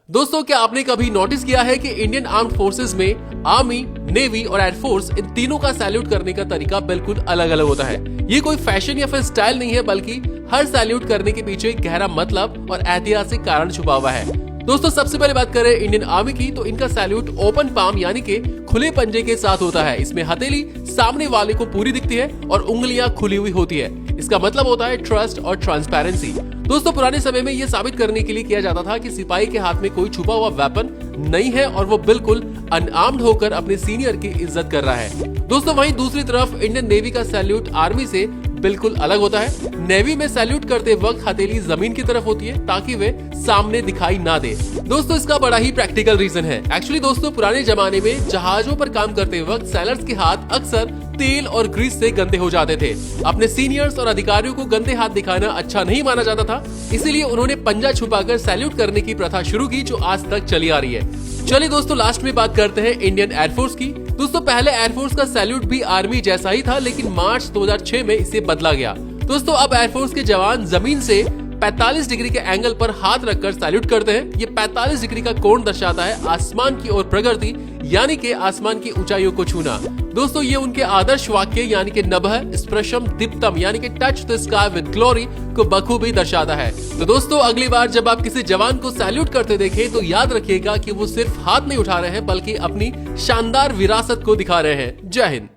दोस्तों, क्या आपने कभी नोटिस किया है कि इंडियन आर्म्ड फोर्सेस में आर्मी, नेवी और एयरफोर्स इन तीनों का सैल्यूट करने का तरीका बिल्कुल अलग अलग होता है। ये कोई फैशन या फिर स्टाइल नहीं है, बल्कि हर सैल्यूट करने के पीछे एक गहरा मतलब और ऐतिहासिक कारण छुपा हुआ है। दोस्तों, सबसे पहले बात करें इंडियन आर्मी की, तो इनका सैल्यूट ओपन पाम यानी कि खुले पंजे के साथ होता है। इसमें हथेली सामने वाले को पूरी दिखती है और उंगलियां खुली हुई होती है। इसका मतलब होता है ट्रस्ट और ट्रांसपेरेंसी। दोस्तों, पुराने समय में यह साबित करने के लिए किया जाता था कि सिपाही के हाथ में कोई छुपा हुआ वेपन नहीं है और वो बिल्कुल अनआर्म्ड होकर अपने सीनियर की इज्जत कर रहा है। दोस्तों, वहीं दूसरी तरफ इंडियन नेवी का सैल्यूट आर्मी से बिल्कुल अलग होता है। नेवी में सैल्यूट करते वक्त हथेली जमीन की तरफ होती है ताकि वे सामने दिखाई ना दे। दोस्तों, इसका बड़ा ही प्रैक्टिकल रीजन है। एक्चुअली दोस्तों, पुराने जमाने में जहाजों पर काम करते वक्त सैलर्स के हाथ अक्सर तेल और ग्रीस से गंदे हो जाते थे। अपने सीनियर्स और अधिकारियों को गंदे हाथ दिखाना अच्छा नहीं माना जाता था, इसीलिए उन्होंने पंजा छुपाकर सैल्यूट करने की प्रथा शुरू की, जो आज तक चली आ रही है। चलिए दोस्तों, लास्ट में बात करते हैं इंडियन एयरफोर्स की। दोस्तों, पहले एयरफोर्स का सैल्यूट भी आर्मी जैसा ही था, लेकिन मार्च 2006 में इसे बदला गया। दोस्तों, अब एयरफोर्स के जवान जमीन से 45 डिग्री के एंगल पर हाथ रखकर सैल्यूट करते हैं। ये 45 डिग्री का कोण दर्शाता है आसमान की ओर प्रगति, यानी कि आसमान की ऊंचाइयों को छूना। दोस्तों, ये उनके आदर्श वाक्य यानी कि नभः स्पृशम दीप्तम यानी कि touch the sky with glory को बखूबी दर्शाता है। तो दोस्तों, अगली बार जब आप किसी जवान को सैल्यूट करते देखें तो याद रखिएगा कि वो सिर्फ हाथ नहीं उठा रहे हैं, बल्कि अपनी शानदार विरासत को दिखा रहे हैं। जय हिंद।